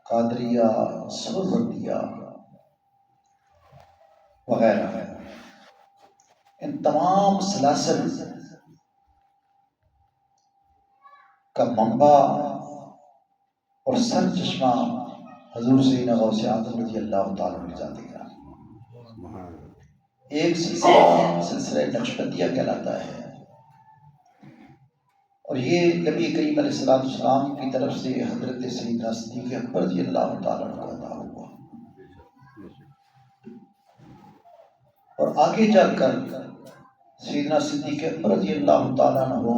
قادریہ، سہروردیہ وغیرہ، ان تمام سلاسل کا منبع اور سر چشمہ حضور سیدنا غوث اعظم رضی اللہ تعالیٰ عنہ ذات گرامی۔ ایک سلسلہ نقشبندیہ کہلاتا ہے، اور یہ نبی کریم علیہ السلام کی طرف سے حضرت سیدنا صدیق اکبر رضی اللہ تعالیٰ عنہ کو عطا ہوا، اور آگے چل کر سیدنا صدیق اکبر رضی اللہ تعالیٰ عنہ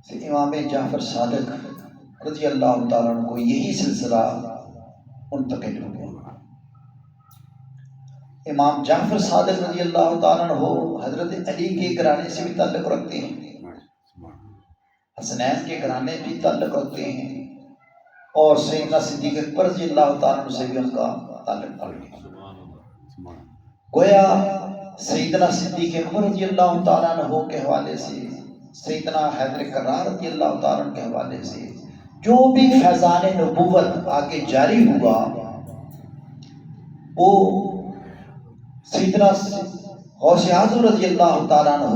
سے امام جعفر صادق رضی اللہ تعالیٰ عنہ کو یہی سلسلہ منتقل ہوا۔ امام جعفر صادق رضی اللہ تعالیٰ عنہ حضرت علی کے گھرانے سے بھی تعلق رکھتے ہیں، حسنین کے گھرانے بھی تعلق رکھتے ہیں، اور سیدنا صدیق اکبر رضی اللہ تعالیٰ عنہ سے بھی ان کا تعلق ہے۔ گویا سیدنا صدیق اکبر رضی اللہ تعالیٰ عنہ کے حوالے سے، سیدنا حیدر کرار رضی اللہ تعالیٰ عنہ کے حوالے سے جو بھی فیضان نبوت آگے جاری ہوا، وہ سیدنا غوث اعظم رضی اللہ تعالیٰ عنہ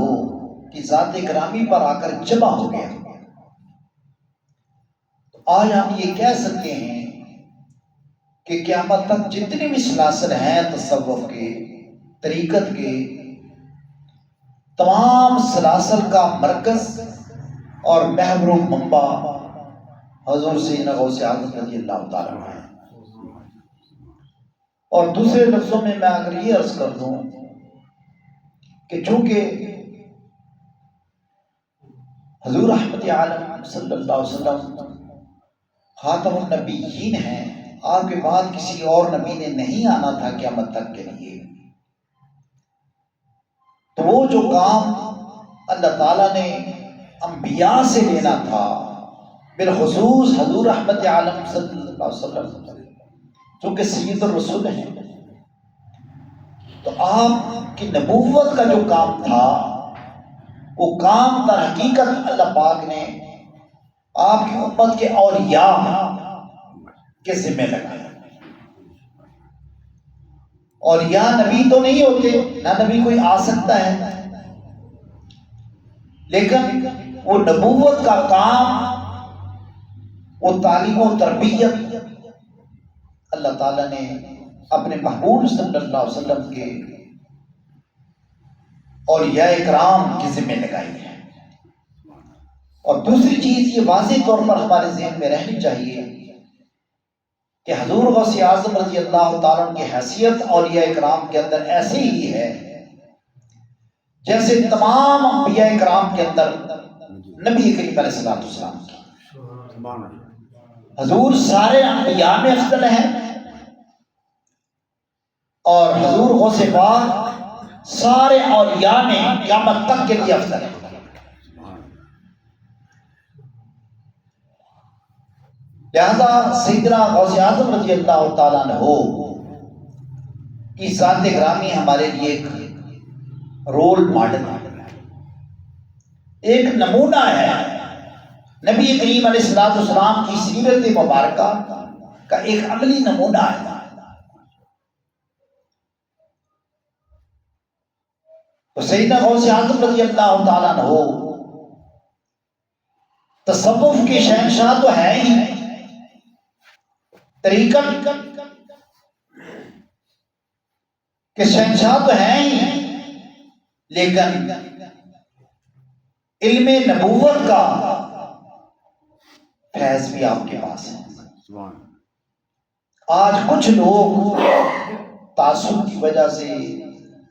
کی ذات گرامی پر آ کر جمع ہو گیا۔ تو آج ہم یہ کہہ سکتے ہیں کہ قیامت تک جتنے بھی سلاسل ہیں تصوف کے، طریقت کے، تمام سلاسل کا مرکز اور محور و منبع حضور سیدنا غوث اعظم رضی اللہ تعالیٰ عنہ ہے۔ اور دوسرے لفظوں میں اگر یہ عرض کر دوں کہ چونکہ حضور رحمت عالم صلی اللہ علیہ وسلم خاتم النبیین ہیں، آپ کے بعد کسی اور نبی نے نہیں آنا تھا قیامت تک کے لیے، تو وہ جو کام اللہ تعالیٰ نے انبیاء سے لینا تھا، بالخصوص حضور رحمت عالم صلی اللہ علیہ وسلم چونکہ سید الرسول ہیں، تو آپ کی نبوت کا جو کام تھا، وہ کام در حقیقت اللہ پاک نے آپ کی امت کے اولیاء کے ذمہ لگایا۔ اولیاء نبی تو نہیں ہوتے، نہ نبی کوئی آ سکتا ہے، لیکن وہ نبوت کا کام، وہ تعلیم و تربیت اللہ تعالیٰ نے اپنے محبوب صلی اللہ علیہ وسلم کے اولیاء اکرام کی ذمہ لگائی ہے۔ اور دوسری چیز یہ واضح طور پر ہمارے ذہن میں رہنی چاہیے کہ حضور غوث اعظم رضی اللہ تعالیٰ عنہ کی حیثیت اولیاء اکرام کے اندر ایسے ہی ہے جیسے تمام انبیاء اکرام کے اندر نبی کریم علیہ السلام کی۔ حضور سارے انبیاء میں افضل ہیں، اور حضور غوث پاک سارے اولیاء میں قیامت تک کے لیے افضل ہیں۔ لہذا سیدنا غوث اعظم رضی اللہ تعالیٰ عنہ کی ذات گرامی ہمارے لیے ایک رول ماڈل ہے، ایک نمونہ ہے، نبی کریم علیہ السلام کی سیرت مبارکہ کا ایک عملی نمونہ ہے۔ تو سیدنا غوث اعظم رضی اللہ تعالیٰ عنہ تصوف کے شہنشاہ تو ہے ہی، طریقت کے شہنشاہ تو ہیں ہی، لیکن علم نبوت کا فیض بھی آپ کے پاس ہے۔ آج کچھ لوگ تعصب کی وجہ سے،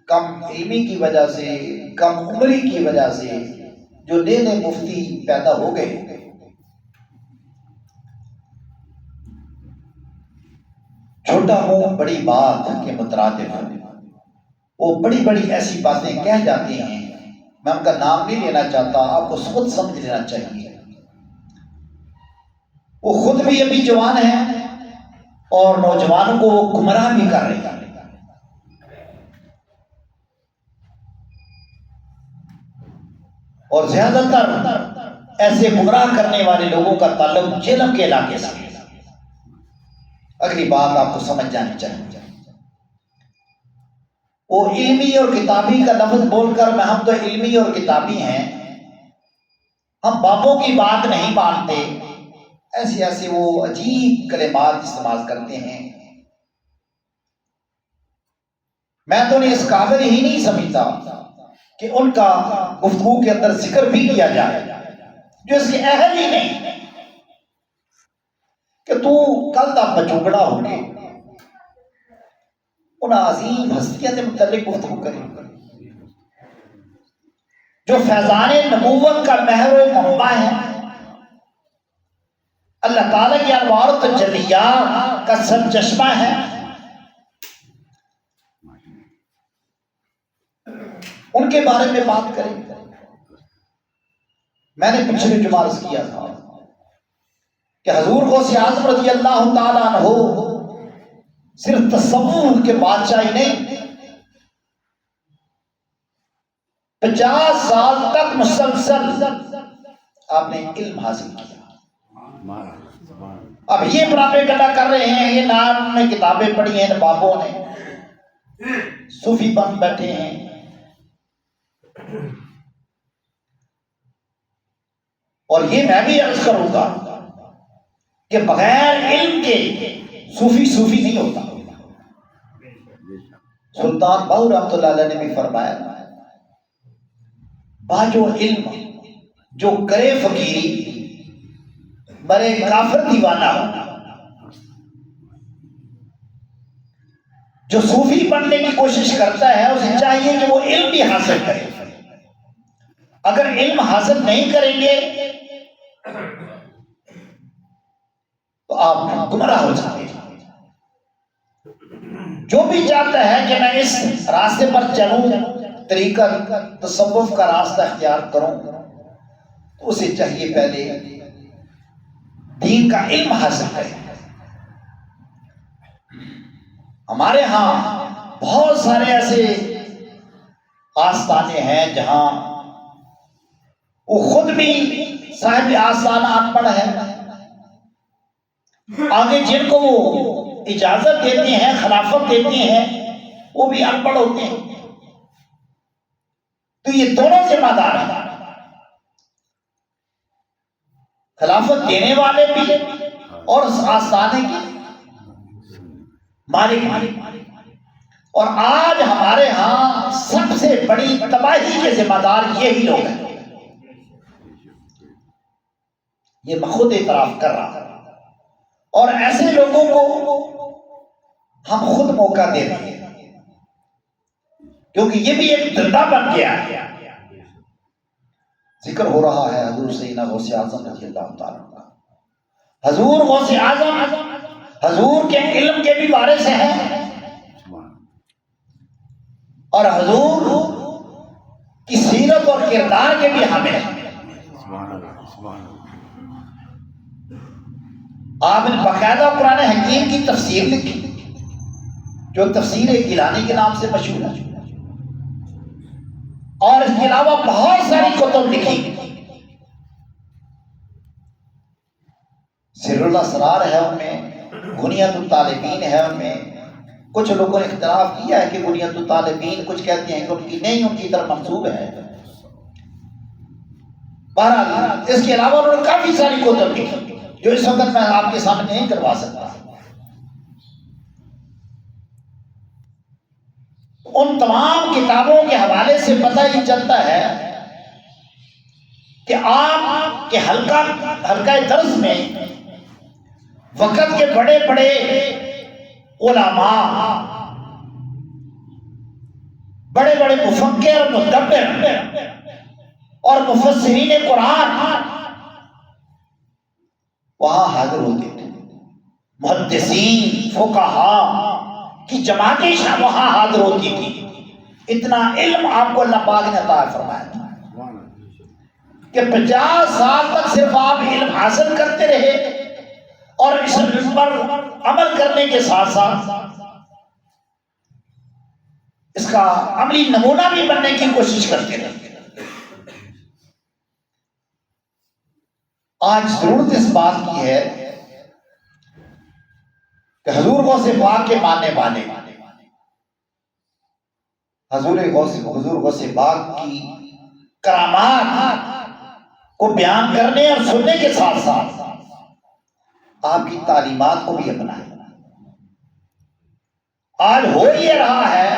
کم علمی کی وجہ سے، کم عمری کی وجہ سے جو نئے نئے مفتی پیدا ہو گئے، چھوٹا منہ بڑی بات کے مترادف وہ بڑی بڑی ایسی باتیں کہہ جاتے ہیں، میں ان کا نام نہیں لینا چاہتا، آپ کو خود سمجھ لینا چاہیے۔ وہ خود بھی ابھی جوان ہیں اور نوجوانوں کو وہ گمراہ بھی کر رہے ہیں۔ اور زیادہ تر ایسے گمراہ کرنے والے لوگوں کا تعلق جہلم کے علاقے سے، اگلی بات آپ کو سمجھ جانی چاہیے، وہ علمی اور کتابی کا لفظ بول کر میں ہم تو علمی اور کتابی ہیں، ہم بابوں کی بات نہیں مانتے، ایسے ایسے وہ عجیب کلمات استعمال کرتے ہیں۔ میں تو انہیں اس قابل ہی نہیں سمجھتا کہ ان کا گفتگو کے اندر ذکر بھی کیا جائے، جو اس کے اہل ہی نہیں، کہ تو کل دا بچوگڑا ہو کے ان عظیم ہستیوں سے متعلق گفتگو کرے، جو فیضان نبوت کا مہر و منبع ہے، اللہ تعالیٰ کی انوار و تجلیات کا سرچشمہ ہے، ان کے بارے میں بات کریں۔ میں نے پچھلے جمعہ عرض کیا تھا کہ حضور غوث اعظم رضی اللہ تعالیٰ عنہ صرف تصوف کے بادشاہ ہی نہیں، 50 سال تک مسلسل آپ نے علم حاصل کیا۔ اب یہ پراپیگنڈا کر رہے ہیں، یہ نام میں کتابیں پڑھی ہیں بابوں نے، صوفی بن بیٹھے ہیں۔ اور یہ میں بھی عرض کروں گا کہ بغیر علم کے صوفی نہیں ہوتا۔ سلطان باہو رحمۃ اللہ علیہ نے بھی فرمایا، باجو علم جو کرے فقیری مرے کافر دیوانہ ہو۔ جو صوفی بننے کی کوشش کرتا ہے اسے چاہیے کہ وہ علم بھی حاصل کرے، اگر علم حاصل نہیں کریں گے تو آپ گمراہ ہو جاتے ہیں۔ جو بھی چاہتا ہے کہ میں اس راستے پر چلوں، طریقہ تصوف کا راستہ اختیار کروں، تو اسے چاہیے پہلے دین کا علم حاصل کرے۔ ہمارے ہاں بہت سارے ایسے آستانے ہیں جہاں وہ خود بھی صاحب آستانہ ان پڑھ ہے، آگے جن کو وہ اجازت دیتے ہیں، خلافت دیتے ہیں، وہ بھی ان پڑھ ہوتے ہیں۔ تو یہ دونوں ذمہ دار ہیں، خلافت دینے والے بھی اور اس آستانے کے مالک۔ اور آج ہمارے ہاں سب سے بڑی تباہی کے ذمہ دار یہی لوگ ہیں، یہ میں خود اعتراف کر رہا ہوں۔ اور ایسے لوگوں کو ہم خود موقع دے رہے ہیں، کیونکہ یہ بھی ایک دھندا بن گیا ہے۔ ذکر ہو رہا ہے حضور سیدنا غوث اعظم رضی اللہ تعالیٰ عنہ۔ حضور غوث اعظم حضور کے علم کے بھی وارث ہیں، اور حضور کی سیرت اور کردار کے بھی حامل ہیں۔ آپ نے باقاعدہ قرآن حکیم کی تفسیر لکھی، جو تفسیر گیلانی کے نام سے مشہور ہے، اور اس کے علاوہ بہت ساری کتب لکھی۔ سر الاسرار ہے ان میں، غنیت الطالبین ہے ان میں۔ کچھ لوگوں نے اختلاف کیا ہے کہ غنیت الطالبین، کچھ کہتے ہیں کہ ان کی نہیں، ان کی طرف منسوب ہے۔ بہرحال اس کے علاوہ انہوں نے کافی ساری کتب لکھی جو اس وقت میں آپ کے سامنے نہیں کروا سکتا۔ ان تمام کتابوں کے حوالے سے پتہ ہی چلتا ہے کہ آپ کے حلقہ درس میں وقت کے بڑے بڑے علماء، بڑے بڑے مفکر اور مدبر اور مفسرین قرآن وہاں حاضر ہوتے تھے، محدثین فقہاء کی جماعتیں وہاں حاضر ہوتی تھی۔ اتنا علم آپ کو اللہ پاک نے عطا فرمایا تھا کہ 50 سال تک صرف آپ علم حاصل کرتے رہے، اور اس علم پر عمل کرنے کے ساتھ ساتھ اس کا عملی نمونہ بھی بننے کی کوشش کرتے رہے۔ آج ضرورت اس بات کی ہے کہ حضور غوث پاک کے ماننے والے حضور غوث پاک کی کرامات کو بیان کرنے اور سننے کے ساتھ ساتھ آپ کی تعلیمات کو بھی اپنائیں۔ آج ہو یہ رہا ہے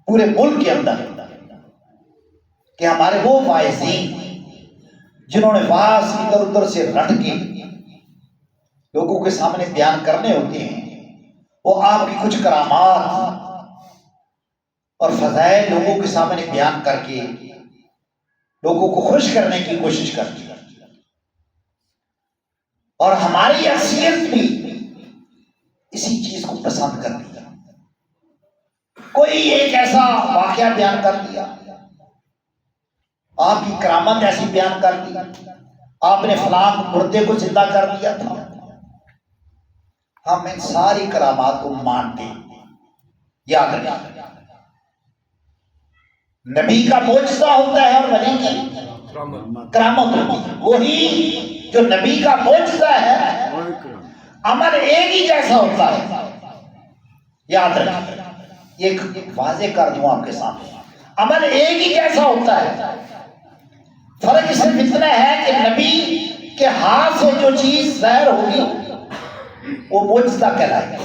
پورے ملک کے اندر کہ ہمارے وہ واعظین جنہوں نے واعظ ادھر ادھر سے رٹ کے لوگوں کے سامنے بیان کرنے ہوتے ہیں، وہ آپ کی کچھ کرامات اور فضائل لوگوں کے سامنے بیان کر کے لوگوں کو خوش کرنے کی کوشش کرتی ہے۔ اور ہماری اکثریت بھی اسی چیز کو پسند کرتی ہے۔ کوئی ایک ایسا واقعہ بیان کر دیا، آپ کی کرامت ایسی بیان کر دی، آپ نے فلاں مردے کو زندہ کر دیا تھا، ہم ان ساری کرامات کو مانتے ہیں۔ یاد رکھیں، نبی کا معجزہ ہوتا ہے اور ولی کی کرامت ہوتی ہے۔ وہی جو نبی کا معجزہ ہے عمل ایک ہی جیسا ہوتا ہے۔ یاد رکھیں، ایک واضح کر دوں آپ کے سامنے، عمل ایک ہی جیسا ہوتا ہے، فرق صرف اتنا ہے کہ نبی کے ہاتھ سے جو چیز ظاہر ہوگی وہ معجزہ کہلائے گی،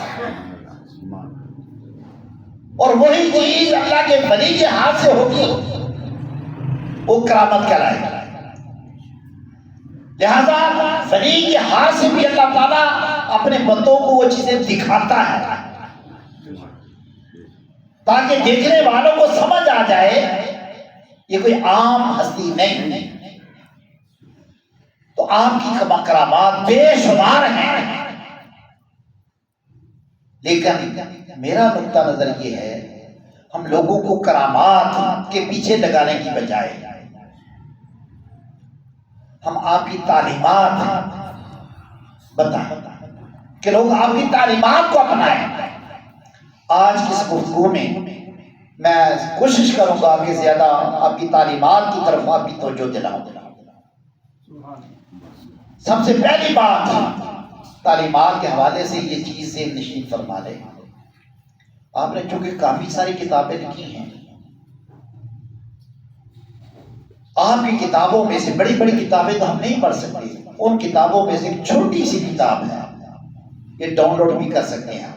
اور وہی چیز اللہ کے ولی کے ہاتھ سے ہوگی وہ کرامت کہلائے گی۔ لہذا ولی کے ہاتھ سے بھی اللہ تعالیٰ اپنے بندوں کو وہ چیزیں دکھاتا ہے تاکہ دیکھنے والوں کو سمجھ آ جائے یہ کوئی عام ہستی نہیں۔ تو آپ کی کرامات بے شمار ہیں، لیکن میرا نقطہ نظر یہ ہے ہم لوگوں کو کرامات کے پیچھے لگانے کی بجائے ہم آپ کی تعلیمات بتائیں کہ لوگ آپ کی تعلیمات کو اپنائیں۔ آج کی اس گفتگو میں میں کوشش کروں گا کہ زیادہ آپ کی تعلیمات کی طرف آپ کی توجہ دلاؤں۔ سب سے پہلی بات تعلیمات کے حوالے سے یہ چیز سے نشین فرما لیں، آپ نے چونکہ کافی ساری کتابیں لکھی ہیں، آپ کی کتابوں میں سے بڑی بڑی کتابیں تو ہم نہیں پڑھ سکتے، ان کتابوں میں سے ایک چھوٹی سی کتاب ہے، یہ ڈاؤن لوڈ بھی کر سکتے ہیں۔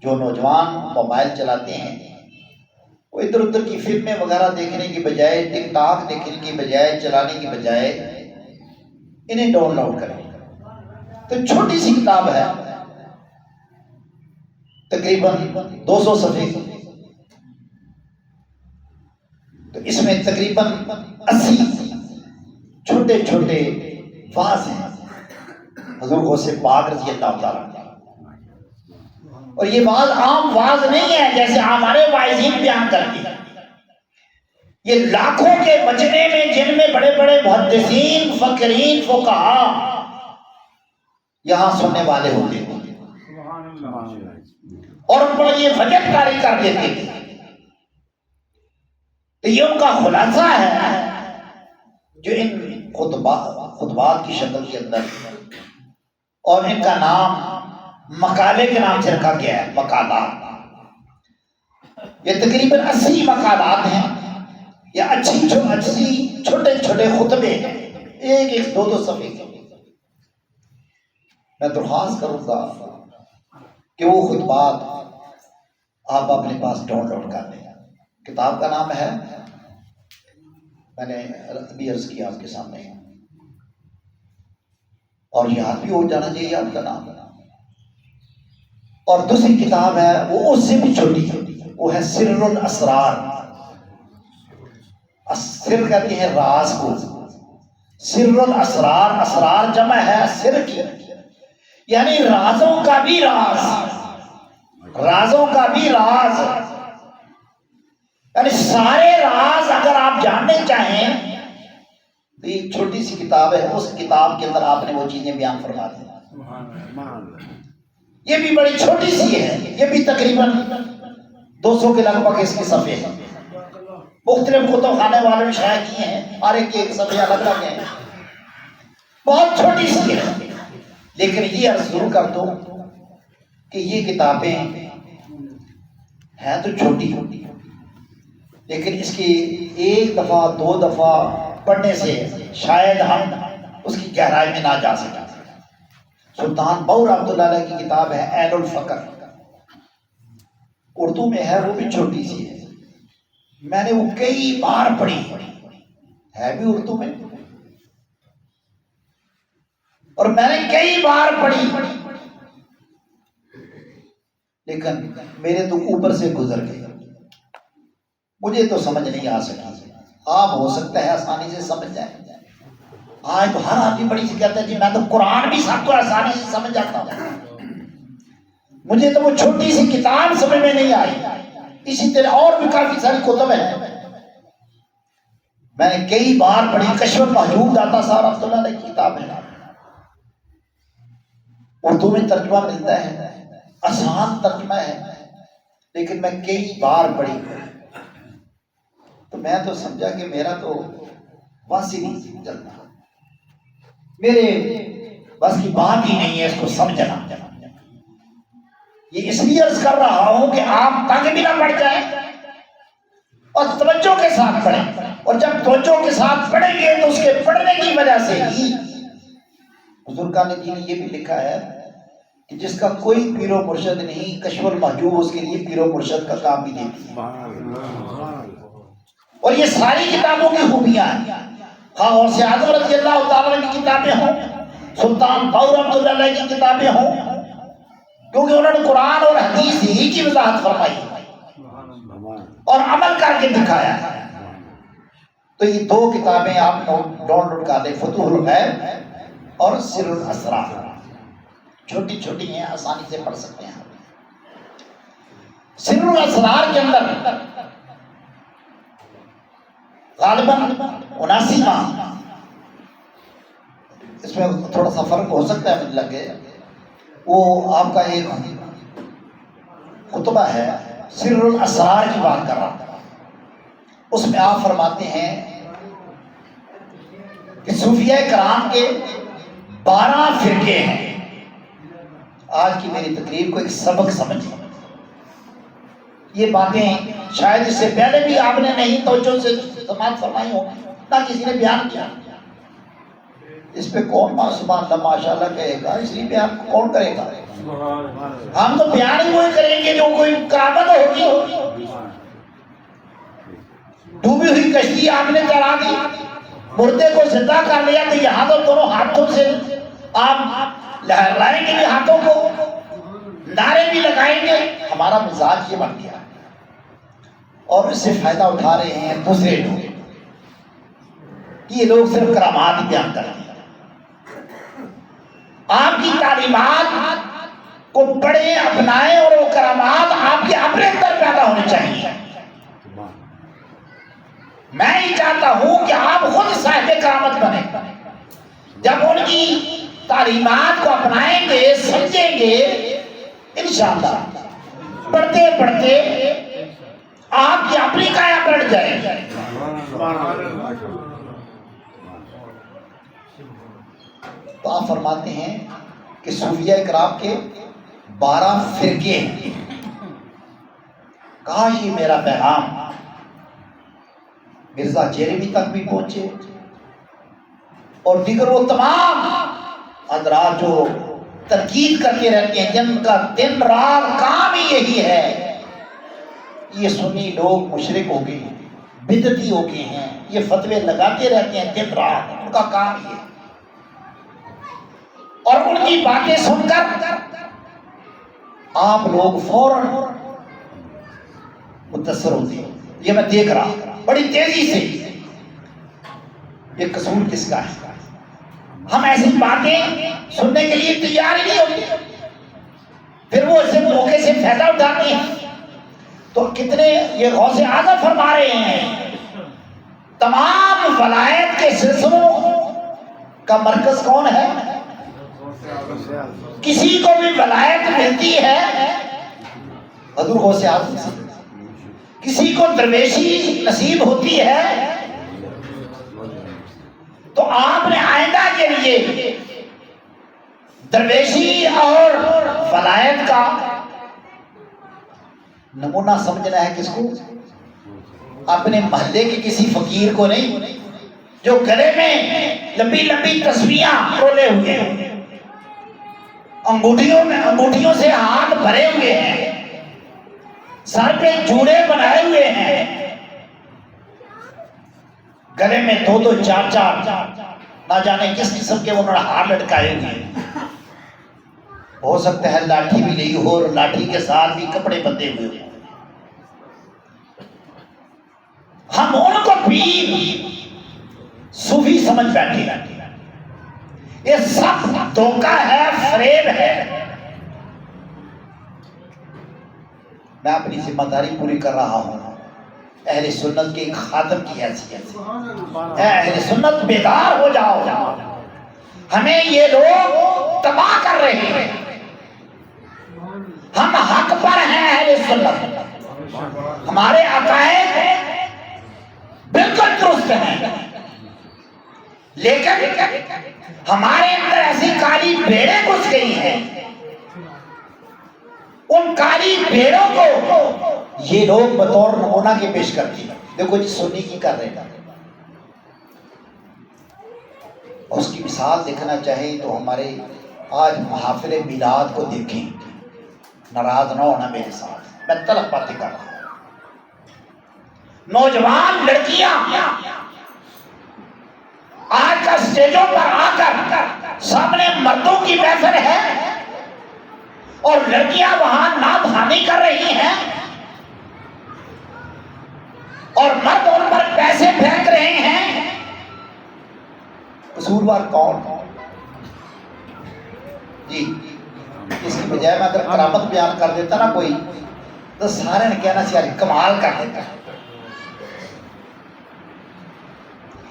جو نوجوان موبائل چلاتے ہیں وہ ادھر ادھر کی فلمیں وغیرہ دیکھنے کی بجائے، ٹک ٹاک دیکھنے کی بجائے، چلانے کی بجائے انہیں ڈاؤن لوڈ کریں۔ تو چھوٹی سی کتاب ہے، تقریباً 200 صفحے کی، تو اس میں تقریباً 80 چھوٹے چھوٹے واعظ ہیں حضور غوث پاک رضی اللہ تعالیٰ۔ اور یہ واعظ عام واعظ نہیں ہے جیسے ہمارے واعظین بیان کرتے ہیں، یہ لاکھوں کے مجمع میں جن میں بڑے بڑے محدثین، فقرین، فقہاء یہاں سننے والے ہوتے ہیں اور ان پر یہ وجب کاری کر دیتے تھے۔ تو یہ ان کا خلاصہ ہے جو ان خطبات کی شکل کے اندر، اور ان کا نام مقالے کے نام سے رکھا گیا ہے، مقالات۔ یہ تقریباً 80 مقالات ہیں، یہ اچھی چھوٹے چھوٹے خطبے، ایک ایک 2 صفحے کے۔ میں درخواست کروں گا کہ وہ خطبات آپ اپنے پاس ڈاؤن لوڈ کر لیں۔ کتاب کا نام ہے، میں نے ابھی عرض کیا آپ کے سامنے، اور یاد بھی ہو جانا چاہیے آپ کا نام۔ اور دوسری کتاب ہے وہ اس سے بھی چھوٹی ہے، وہ ہے سر الاسرار۔ سر کہتے ہیں راز کو، سر الاسرار، اسرار جمع ہے سر کی، یعنی رازوں کا بھی راز، رازوں کا بھی راز، یعنی سارے راز اگر آپ جاننے چاہیں تو ایک چھوٹی سی کتاب ہے، اس کتاب کے اندر آپ نے وہ چیزیں بیان فرما دی۔ یہ بھی بڑی چھوٹی سی ہے، یہ بھی تقریباً 200 کے لگ بھگ اس کے صفحے ہیں، مختلف کتب خانے والے نے شائع کیے ہیں، اور ایک صفحے الگ الگ ہیں، بہت چھوٹی سی ہے۔ لیکن یہ عرض ضرور کر دو کہ یہ کتابیں ہیں تو چھوٹی ہوتی، لیکن اس کی ایک دفعہ دو دفعہ پڑھنے سے شاید ہم اس کی گہرائی میں نہ جا سکیں۔ سلطان بہو رحمۃ اللہ علیہ کی کتاب ہے عین الفقر، اردو میں ہے، وہ بھی چھوٹی سی ہے، میں نے وہ کئی بار پڑھی، ہے بھی اردو میں، اور میں نے کئی بار پڑھی، لیکن میرے تو اوپر سے گزر گئی، مجھے تو سمجھ نہیں آ سکی۔ آپ ہو سکتا ہے آسانی سے سمجھ جائیں۔ آج تو ہر آدمی بڑی سے کہتا ہے جی میں تو قرآن بھی سب کو آسانی سے سمجھ جاتا ہوں، مجھے تو وہ چھوٹی سی کتاب سمجھ میں نہیں آئی۔ اسی طرح اور بھی کافی ساری کتب ہیں، میں نے کئی بار پڑھی۔ کشف المحجوب داتا صاحب رحمۃ اللہ علیہ کی کتاب ہے، اردو میں ترجمہ ملتا ہے، آسان ترجمہ ہے، لیکن میں کئی بار پڑھی تو میں تو سمجھا کہ میرا تو بس ہی نہیں چلتا، میرے بس کی بات ہی نہیں ہے اس کو سمجھنا۔ یہ اس لیے عرض کر رہا ہوں کہ آپ تنگ بھی نہ پڑ جائیں اور توجہ کے ساتھ پڑھیں، اور جب توجہ کے ساتھ پڑھیں گے تو اس کے پڑھنے کی وجہ سے ہی بزرگان دین نے یہ بھی لکھا ہے کہ جس کا کوئی پیر و مرشد نہیں، کشف المحجوب اس کے لیے پیر و مرشد کا کام بھی دیتی ہے۔ اور یہ ساری کتابوں کی خوبیاں ہیں، خواہ غوث اعظم رضی اللہ تعالیٰ کی کتابیں ہوں، سلطان بہو رحمۃ اللہ علیہ کی کتابیں ہوں، کیونکہ انہوں نے قرآن اور حدیث ہی کی وضاحت فرمائی اور عمل کر کے دکھایا ہے۔ تو یہ دو کتابیں آپ ڈاؤن لوڈ کر لیں، فتوح الغیب اور سر الاسرار، چھوٹی چھوٹی ہیں، آسانی سے پڑھ سکتے ہیں۔ سر الاسرار کے اندر غالباً 79 ماہ، اس میں تھوڑا سا فرق ہو سکتا ہے مجھے لگے، وہ آپ کا ایک خطبہ ہے سر الاسرار کی بات کر رہا تھا، اس میں آپ فرماتے ہیں کہ صوفیہ کرام کے 12 فرقے ہیں۔ آج کی میری تقریر کو ایک سبق سمجھیں، یہ باتیں شاید اس سے پہلے بھی آپ نے نہیں توجہ سے سماعت فرمائی ہو، نہ کسی نے بیان کیا۔ اس پہ کون سبحان اللہ ماشاءاللہ کہے گا؟ اس لیے بیان کون کرے گا؟ ہم تو بیان ہی وہی کریں گے جو کوئی کرامت ہوگی۔ ڈوبی ہوئی کشتی آپ نے چلا دی، مردے کو زندہ کر لیا، تو یہاں تو دونوں ہاتھوں سے آپ لہرائیں گے بھی ہاتھوں کو، نعرے بھی لگائیں گے۔ ہمارا مزاج یہ بن گیا اور اس سے فائدہ اٹھا رہے ہیں دوسرے لوگ، یہ لوگ صرف کرامات بیان کر رہے ہیں۔ آپ کی تعلیمات کو پڑھیں، اپنائیں، اور وہ کرامات آپ کے اپنے اندر پیدا ہونے چاہیے۔ میں ہی چاہتا ہوں کہ آپ خود صاحب کرامت بنیں، جب ان کی تعلیمات کو اپنائیں گے، سمجھیں گے، انشاءاللہ پڑھتے پڑھتے آپ کی اپنی کایا پلٹ جائے گی۔ تو آپ فرماتے ہیں کہ صوفیہ کرام کے 12 فرقے ہیں۔ کاش یہ میرا پیغام مرزا جیریمی تک بھی پہنچے اور دیگر وہ تمام حضرات جو تنقید کرتے رہتے ہیں، جن کا دن رات کام ہی یہی ہے، یہ سنی لوگ مشرک ہو گئے، بدعتی ہو گئے ہیں، یہ فتوے لگاتے رہتے ہیں دن رات، ان کا کام یہ، اور ان کی باتیں سن کر آپ لوگ فوراً متاثر ہوتے ہیں۔ یہ میں دیکھ رہا بڑی تیزی سے، یہ قصور کس کا ہے؟ ہم ایسی باتیں سننے کے لیے تیار ہی نہیں ہوتے، پھر وہ اسے موقع سے فائدہ اٹھاتے ہیں۔ تو کتنے یہ غوث اعظم فرما رہے ہیں، تمام ولایت کے سلسلوں کا مرکز کون ہے؟ کسی کو بھی ولایت ملتی ہے حضور غوث اعظم سے، کسی کو درویشی نصیب ہوتی ہے تو آپ نے آئندہ کے لیے درویشی اور ولایت کا نمونہ سمجھنا ہے کس کو؟ اپنے محلے کے کسی فقیر کو نہیں، جو گلے میں لمبی لمبی تسبیحاں رولے ہوئے ہیں، انگوٹھیوں سے ہاتھ بھرے ہوئے ہیں، سر پہ جوڑے بنائے ہوئے ہیں، گلے میں دو دو چار چار نہ جانے کس قسم کے انہوں نے ہار لٹکائے ہوئے ہیں، ہو سکتا ہے لاٹھی بھی نہیں ہو اور لاٹھی کے ساتھ بھی کپڑے بندھے ہوئے ہیں، ہم ان کو پیر صوفی سمجھ بیٹھے ہیں۔ یہ سب دھوکہ ہے، فریب ہے۔ میں اپنی ذمہ داری پوری کر رہا ہوں اہل سنت کے ایک خادم کی حیثیت سے۔ اے اہل سنت بیدار ہو جاؤ، ہمیں یہ لوگ تباہ کر رہے ہیں، ہم حق پر ہیں اہل سنت، ہمارے عقائد بالکل درست ہیں، لیکن ہمارے اندر ایسی کالی بھیڑیں گھس گئی ہیں، ان کالی بھیڑوں کو یہ لوگ بطور نمونہ کے پیش کرتے ہیں۔ دیکھو جی سنی کی کر رہے ہیں، اس کی مثال دیکھنا چاہیے تو ہمارے آج محافل میلاد کو دیکھیں، ناراض نہ ہونا میرے ساتھ، میں طلب باتیں کر رہا ہوں۔ نوجوان لڑکیاں آج کا اسٹیجوں پر آ کر سامنے مردوں کی محفل ہے اور لڑکیاں وہاں نادھانی کر رہی ہیں اور مرد ان پر پیسے پھینک رہے ہیں۔ قصوروار کون؟ جی اس کی بجائے میں اگر کرامت بیان کر دیتا نا کوئی تو سارے نے کہنا چاہیے کمال کر دیتا ہے۔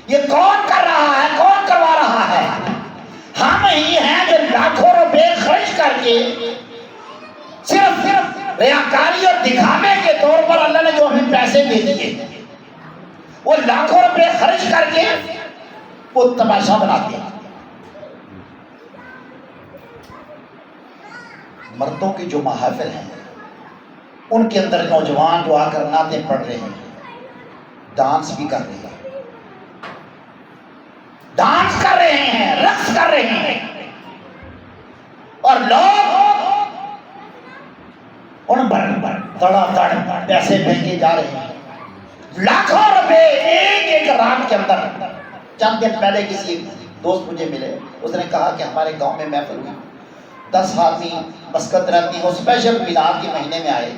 یہ کون کر رہا ہے، کون کروا رہا ہے؟ ہم ہی ہیں جو لاکھوں روپے خرچ کر کے صرف ریاکاری اور دکھاوے کے طور پر اللہ نے جو ہمیں پیسے دے دیے، وہ لاکھوں روپے خرچ کر کے وہ تماشا بناتے ہیں۔ مردوں کی جو محافل ہیں ان کے اندر نوجوان جو آ کر نعتیں پڑھ رہے ہیں، ڈانس بھی کر رہے ہیں، ڈانس کر رہے ہیں، رقص کر رہے ہیں، اور لوگ ان پر دڑا دڑ پیسے پھینکے جا رہے ہیں، لاکھوں روپے ایک ایک رات کے اندر۔ چند دن پہلے کسی دوست مجھے ملے، اس نے کہا کہ ہمارے گاؤں میں محفل ہوئی، 10 آدمی مسکت رہتی ہیں، وہ اسپیشل میلاد کے مہینے میں آئے،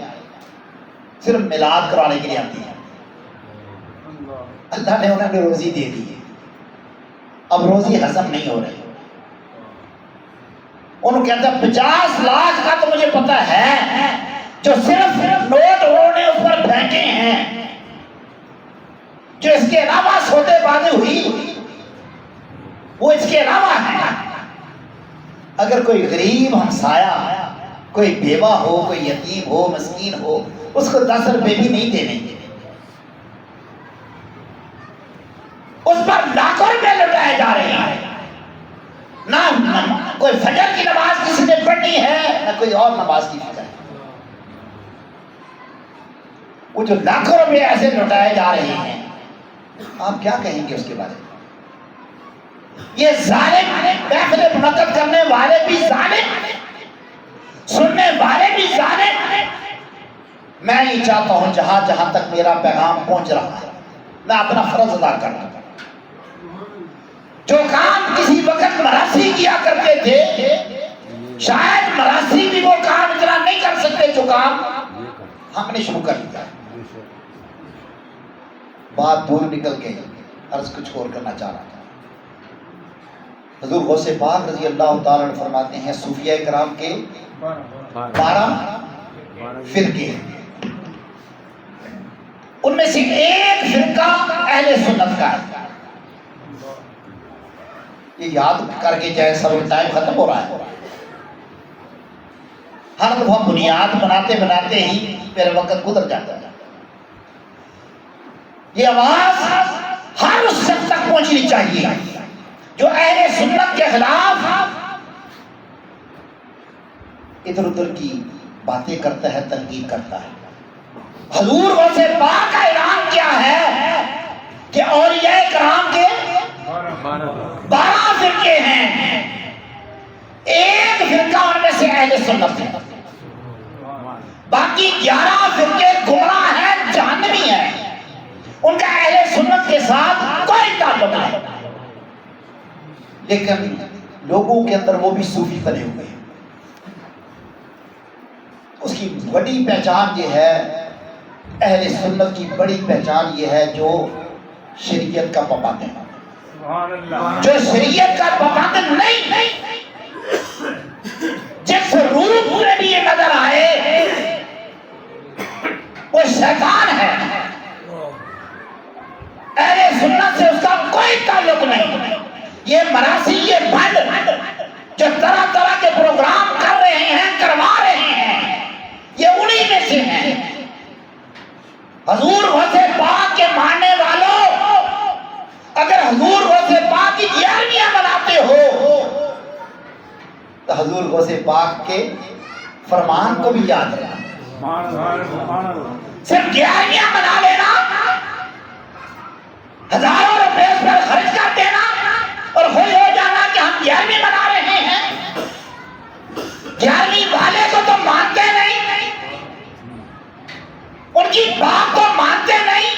صرف میلاد کرانے کے لیے آتی ہیں۔ اللہ نے انہیں روزی دے دی، اب روزی ہضم نہیں ہو رہی۔ انہوں کہتا ہے 50 لاکھ کا تو مجھے پتا ہے جو صرف نوٹ انہوں نے اس پر پھینکے ہیں، جو اس کے علاوہ سودے بازی ہوئی وہ اس کے علاوہ ہے۔ اگر کوئی غریب ہمسایہ، کوئی بیوہ ہو، کوئی یتیم ہو، مسکین ہو، اس کو 10 روپے بھی نہیں دینے، اس پر لاکھوں روپے لٹائے جا رہے ہیں۔ نہ کوئی فجر کی نماز کسی نے پڑھنی ہے، نہ کوئی اور نماز کی فکر ہے۔ وہ جو لاکھوں روپے ایسے لٹائے جا رہے ہیں، آپ کیا کہیں گے اس کے بارے میں؟ یہ ظالم محفل منعقد کرنے والے بھی ظالم، سننے والے بھی ظالم۔ میں یہ چاہتا ہوں جہاں جہاں تک میرا پیغام پہنچ رہا ہے، میں اپنا فرض ادا کر رہا ہوں۔ جو کام کسی وقت مراسی کیا کرتے تھے، شاید مراسی بھی وہ کام اتنا نہیں کر سکتے جو کام ہم نے شروع کر دیا۔ بات دور نکل گئی، عرض کچھ اور کرنا چاہ رہا تھا۔ حضور غوث پاک رضی اللہ تعالیٰ عنہ فرماتے ہیں صوفیہ کرام کے 12 فرقے، ان میں سے ایک فرقہ اہل سنت کا ہے۔ یہ یاد کر کے جائے، سب ٹائم ختم ہو رہا ہے، ہر دفعہ بنیاد بناتے بناتے ہی میرا وقت گزر جاتا ہے۔ یہ آواز ہر اس شخص تک پہنچنی چاہیے جو اہل سنت کے خلاف ادھر ادھر کی باتیں کرتا ہے، تنقید کرتا ہے۔ حضور غوث پاک کا اعلان کیا ہے کہ اولیاء کرام کے 12 فرقے ہیں، ایک فرقہ ان میں سے اہل سنت ہے، باقی 11 فرقے گمراہ ہیں، جہنمی ہیں، ان کا اہل سنت کے ساتھ کوئی تعلق نہیں۔ لیکن لوگوں کے اندر وہ بھی صوفی بنے ہوئے ہیں۔ اس کی بڑی پہچان یہ ہے، اہل سنت کی بڑی پہچان یہ ہے جو شریعت کا پابند ہے، جو شریعت کا پابند نہیں، جس روح میں بھی یہ نظر آئے وہ شیطان ہے، اہل سنت سے اس کا کوئی تعلق نہیں۔ یہ مراسی، یہ بھنڈ جو طرح طرح کے پروگرام کر رہے ہیں، کروا رہے ہیں، یہ انہی میں سے ہیں۔ حضور غوث پاک کے ماننے والوں، اگر حضور غوث پاک کی 11ویں مناتے ہو تو حضور غوث پاک کے فرمان کو بھی یاد رکھنا، صرف 11ویں منا لینا، ہزاروں روپے اس پر خرچ کر دینا اور خوش ہو جانا کہ ہم 11ویں منا رہے ہیں۔ 11ویں والے کو تو مانتے نہیں، ان کی بات کو مانتے نہیں۔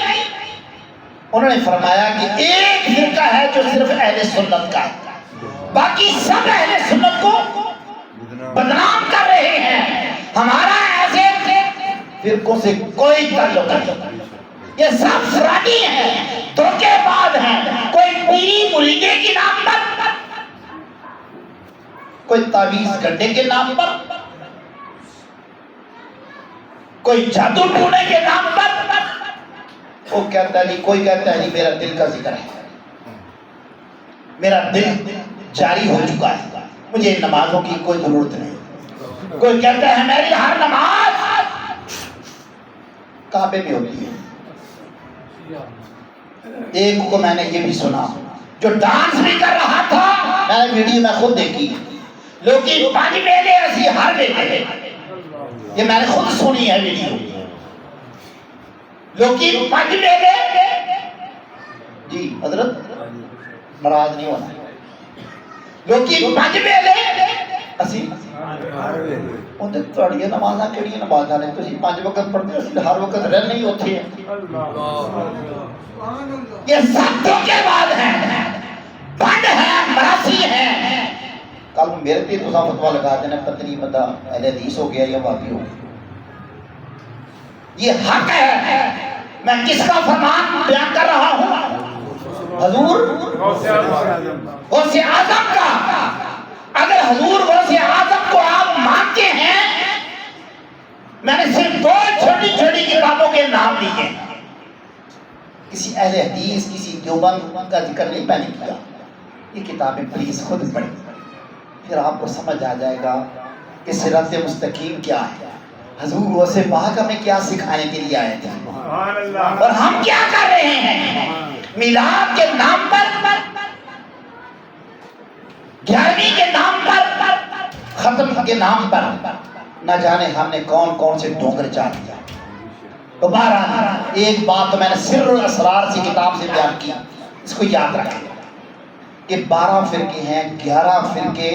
انہوں نے فرمایا کہ ایک فرقہ ہے جو صرف اہل سنت کا ہے، باقی سب اہل سنت کو بدنام کر رہے ہیں۔ ہمارا ایسے فرقوں سے کوئی تعلق نہیں، یہ سب فراڈی ہیں، دھوکے باز ہیں، کوئی پیری مریدے کے نام پر، کوئی تعویذ کرنے کے نام پر، کوئی جادو ٹونے کے نام پر۔ وہ کہتا ہے نہیں، کوئی کہتا ہے نہیں میرا دل کا ذکر ہے، میرا دل جاری ہو چکا ہے، مجھے نمازوں کی کوئی ضرورت نہیں۔ کوئی کہتا ہے میری ہر نماز کعبے میں ہوتی ہے۔ ایک کو میں نے یہ بھی سنا جو ڈانس بھی کر رہا تھا، میں نے ویڈیو میں خود دیکھی، لوگ 5 ویلے ایسی ہر ویلے، یہ میں نے خود سنی ہے ویڈیو، لوگ 5 ویلے، جی حضرت ناراض نہیں ہونا، لوگ 5 ویلے اسی اندر تھوڑی نمازاں کیڑی نمازاں نے، تسی 5 وقت پڑھتے ہو، اسی ہر وقت رہ نہیں ہوتی ہے۔ یہ سب دھوکے باز ہیں، بند ہیں، مراسی ہیں۔ کل میرے پہ تو فتوا لگا دینا پتہ نہیں بندہ اہل حدیث ہو گیا یا وہابی ہو گیا۔ یہ حق ہے، میں کس کا فرمان بیان کر رہا ہوں؟ حضور غوث اعظم کا۔ اگر حضور غوث اعظم کو آپ مانتے ہیں، میں نے صرف 2 چھوٹی چھوٹی کتابوں کے نام لیے، کسی اہل حدیث، کسی دیوبند کا ذکر نہیں میں نے کیا۔ یہ کتابیں پلیز خود پڑھیں، پھر آپ کو سمجھ آ جائے گا کہ صراط مستقیم کیا ہے، حضور غوث پاک ہمیں کیا سکھانے کے لیے آئے تھے، اور ہم کیا کر رہے ہیں۔ میلاد کے نام پر، 11ویں کے نام پر، ختم کے نام پر، نہ جانے ہم نے کون کون سے ڈونگر چاہ دیا۔ دوبارہ ایک بات میں نے سر الاسرار سی کتاب سے بیان کی، اس کو یاد رکھیں کہ 12 فرقے ہیں، 11 فرقے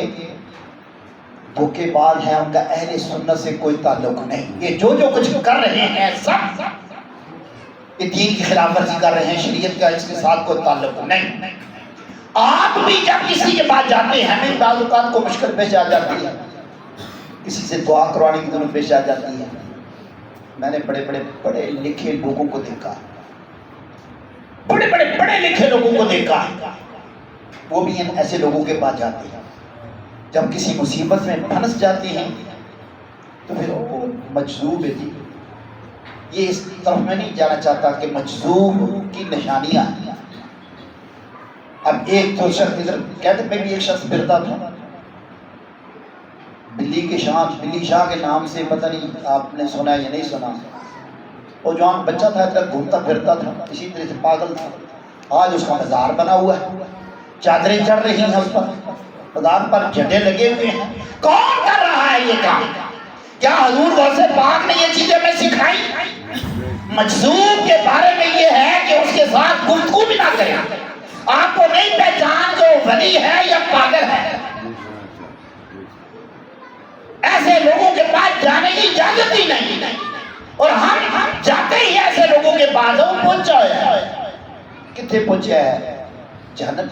دھوکے باز ہیں، ان کا اہل سنت سے کوئی تعلق نہیں۔ یہ جو کچھ کر رہے ہیں سب یہ دین کی خلاف ورزی کر رہے ہیں، شریعت کا اس کے ساتھ کوئی تعلق نہیں۔ آپ بھی جب کسی کے پاس جاتے ہیں، ہمیں بعض اوقات کو مشکل پیش آ جاتی ہے، کسی سے دعا کروانے کی ضرورت پیش آ جاتی ہے۔ میں نے بڑے بڑے پڑھے لکھے لوگوں کو دیکھا، بڑے بڑے پڑھے لکھے لوگوں کو دیکھا، وہ بھی ان ایسے لوگوں کے پاس جاتے ہیں، جب کسی مصیبت میں پھنس جاتے ہیں تو پھر وہ مجذوب ہے جی۔ یہ اس طرف میں نہیں جانا چاہتا کہ مجذوب کی نشانیاں ہیں۔ اب ایک تو شخص ادھر کہتے میں بھی ایک شخص پھرتا تھا، بلی شاہ کے نام سے، پتہ نہیں آپ نے سنا یا نہیں سنا، وہ جوان بچہ تھا ادھر گھومتا پھرتا تھا، اسی طرح سے پاگل تھا۔ آج اس کا مزار بنا ہوا ہے، چادریں چڑھ رہی ہیں اس پر، مزار پر جھنڈے لگے ہوئے ہیں۔ کون کر رہا ہے یہ کام؟ کیا حضور غوث پاک نے یہ چیزیں ہمیں سکھائی؟ مجذوب کے بارے میں یہ ہے کہ اس کے ساتھ گفتگو بھی نہ کریں. آپ کو نہیں پہچان جو ولی ہے یا پاگل ہے. ایسے لوگوں کے پاس جانے کی اجازت ہی نہیں, اور ہم جاتے ہی ایسے لوگوں کے پاس. وہ پہنچا ہے, کتنے پہنچا ہے؟ جہنم.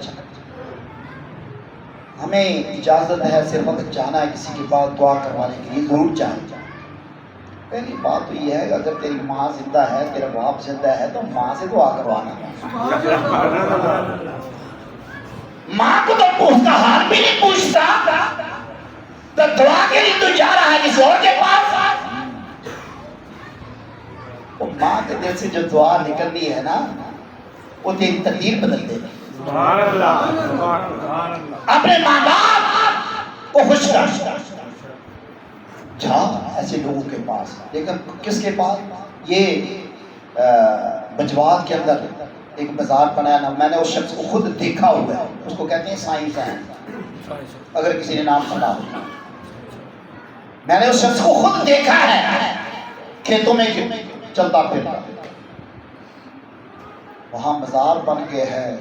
ہمیں اجازت ہے صرف وقت جانا ہے کسی کے پاس دعا کروانے کے لیے, ضرور جائیں. پہلی بات تو یہ ہے کہ اگر تیری ماں زندہ ہے, تیرا باپ زندہ ہے, تو ماں سے دعا کروانا. ماں کو تو پوچھتا حال بھی نہیں پوچھتا, تو دعا کے لیے تو جا رہا ہے کسی اور کے پاس. وہ ماں کے دل سے جو دعا نکلنی ہے نا, وہ تیری تقدیر بدل دے گی. اپنے ماں باپ کو خوش کر جا ایسے لوگوں کے پاس. لیکن کس کے پاس؟ یہ بجوات کے اندر ایک مزار بنایا نا, میں نے اس شخص کو خود دیکھا ہوا ہے. اس کو کہتے ہیں سائنس ہے, اگر کسی نے نام سنا ہو. میں نے اس شخص کو خود دیکھا ہے کھیتوں میں چلتا پھرتا. وہاں مزار بن گئے ہے.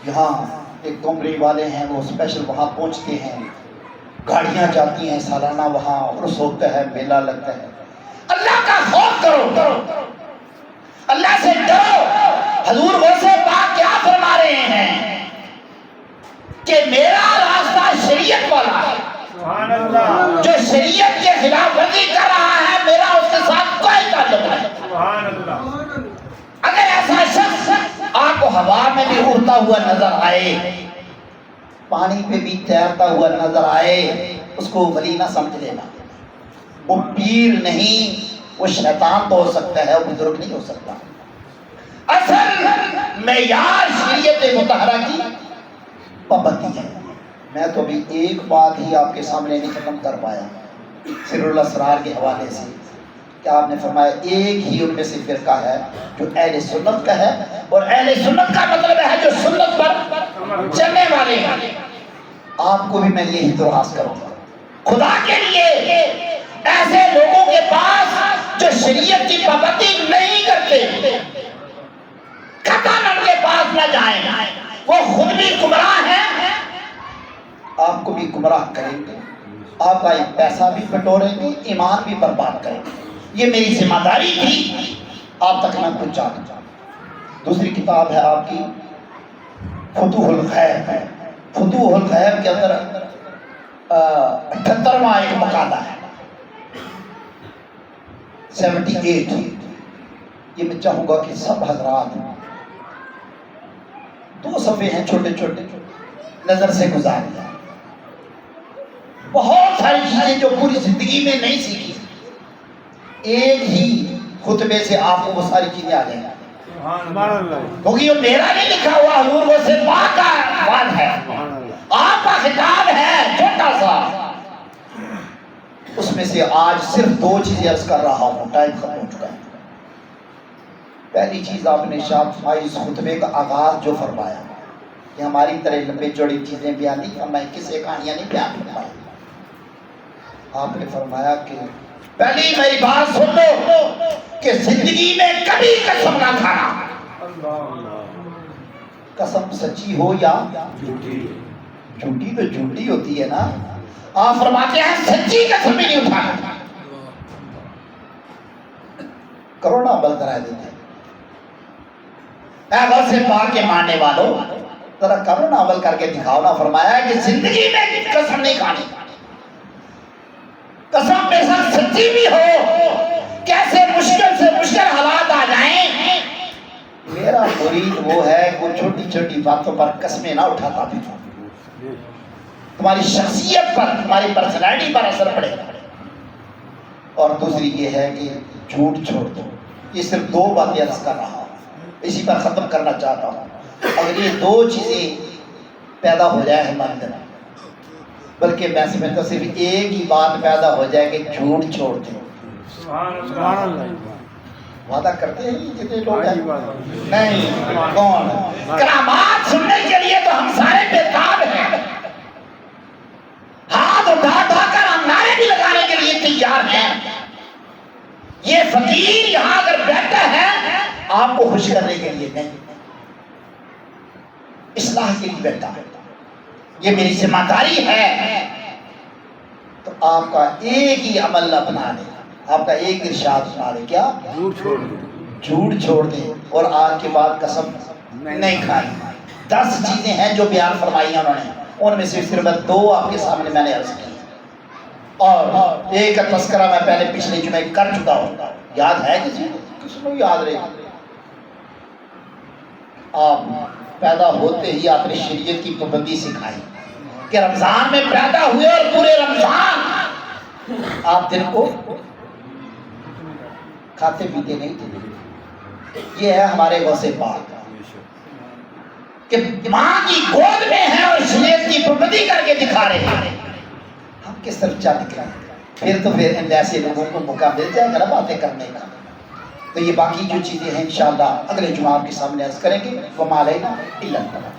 یہاں ایک کمری والے ہیں, وہ اسپیشل وہاں پہنچتے ہیں, گاڑیاں جاتی ہیں سالانہ, وہاں عرس ہوتا ہے, میلہ لگتا ہے. اللہ کا خوف کرو, اللہ سے ڈرو. حضور غوث پاک کیا فرما رہے ہیں کہ میرا راستہ شریعت والا ہے. جو شریعت کے خلاف ورزی کر رہا ہے, میرا اس کے ساتھ کوئی تعلق نہیں. اگر ایسا شخص آپ کو ہوا میں بھی اڑتا ہوا نظر آئے, پانی پہ بھی تیرتا ہوا نظر آئے, اس کو ولی نہ سمجھ لینا. وہ پیر نہیں, وہ شیطان تو ہو سکتا ہے, وہ بزرگ نہیں ہو سکتا. اصل معیار شریعت مطہرہ کی پابندی ہے. میں تو ابھی ایک بات ہی آپ کے سامنے نہیں ختم کر پایا سر الاسرار کے حوالے سے, کہ آپ نے فرمایا ایک ہی ان میں سے فرقہ ہے جو اہل سنت کا ہے, اور اہل سنت کا مطلب ہے جو سنت پر چلنے والے ہیں. آپ کو بھی میں یہی درخواست کروں گا, خدا کے لیے ایسے لوگوں کے پاس جو شریعت کی پابندی نہیں کرتے, قطعاً ان کے پاس نہ جائیں. وہ خود بھی گمراہ ہیں, آپ کو بھی گمراہ کریں گے, آپ کا ایک پیسہ بھی بٹوریں گے, ایمان بھی برباد کریں گے. یہ میری ذمہ داری تھی, آپ تک میں پہنچا دوں. دوسری کتاب ہے آپ کی فتوح الغیب. فتوح الغیب کے اندر 78واں ایک مقالہ ہے, 78. یہ میں چاہوں گا کہ سب حضرات 2 صفحے ہیں چھوٹے چھوٹے, نظر سے گزار دیں. بہت ساری چیزیں جو پوری زندگی میں نہیں سیکھی, ایک ہی خطبے سے آپ کو وہ ساری چیزیں آ جائیں گی. کیونکہ یہ میرا نہیں لکھا ہوا, حضور غوث پاک کا بات ہے, آپ کا خطاب ہے چھوٹا سا. اس میں سے آج صرف 2 چیزیں عرض کر رہا ہوں, ٹائم ختم ہو چکا ہے. پہلی چیز آپ نے ارشاد فرمائی, اس خطبے کا آغاز جو فرمایا کہ ہماری طرح لمبی چوڑی چیزیں بیان نہیں فرمائی, کسی کہانیاں نہیں بیان فرمائی. آپ نے فرمایا کہ پہلی میری بات سن لو کہ زندگی میں کبھی قسم نہ کھانا. قسم سچی ہو یا جھوٹی, جھوٹی تو جھوٹی ہوتی ہے نا. آپ فرماتے ہیں سچی قسم بھی نہیں اٹھانا. کروڑا عمل کرا دیتے ہیں. اے غوث پاک کے ماننے والوں, ذرا کرو نا عمل کر کے دکھاؤ نا. فرمایا کہ زندگی میں قسم نہیں کھانی, قسم بے شک سچی بھی ہو, کیسے مشکل سے مشکل حالات آ جائیں. میرا مرید وہ ہے کہ وہ چھوٹی چھوٹی باتوں پر قسمیں نہ اٹھاتا بھی. تمہاری شخصیت پر, تمہاری پرسنالٹی پر اثر پڑے گا. اور دوسری یہ ہے کہ جھوٹ چھوڑ دو. یہ صرف 2 باتیں عرض کر رہا ہوں, اسی پر ختم کرنا چاہتا ہوں. اگر یہ 2 چیزیں پیدا ہو جائے ہمارے اندر, بلکہ میں سمجھتا صرف ایک ہی بات پیدا ہو جائے کہ جھوٹ چھوڑ دو. وعدہ کرتے ہیں جتنے لوگ ہیں؟ نہیں. کون؟ کرامات سننے کے لیے تو ہم سارے بےتاب ہیں, ہاتھ اٹھا اٹھا کر ہم نعرے بھی لگانے کے لیے تیار ہیں, یہ فقیر یہاں اگر بیٹھا ہے آپ کو خوش کرنے کے لیے نہیں، اصلاح کے لیے بیٹھا ہے، یہ میری ذمہ داری ہے۔ تو آپ کا ایک ہی عمل اپنا لے، آپ کا ایک ارشاد سنا لے، کیا؟ جھوٹ چھوڑ دیں اور آج کے بعد قسم نہیں کھائی۔ 10 چیزیں ہیں جو بیان فرمائی ہیں انہوں نے، ان میں سے صرف 2 آپ کے سامنے میں نے عرض کی، اور ایک کا تذکرہ میں پہلے پچھلے جمعے کر چکا ہوں، یاد ہے کسی کو یاد رہے؟ آپ پیدا ہوتے ہی آپ نے شریعت کی پابندی سکھائی کہ رمضان میں پیدا ہوئے اور پورے رمضان آپ دن کو کھاتے پیتے نہیں تھے۔ یہ ہے ہمارے غوث پاک کہ ماں کی گود میں ہے اور شریعت کی پابندی کر کے دکھا رہے ہیں، ہم کس طرف چل نکلے؟ پھر تو پھر ان ایسے لوگوں کو موقع مل جائے گا نا باتیں کرنے کا۔ تو یہ باقی جو چیزیں ہیں انشاءاللہ اگلے جمعہ آپ کے سامنے عرض کریں گے۔ وما علینا الا البلاغ۔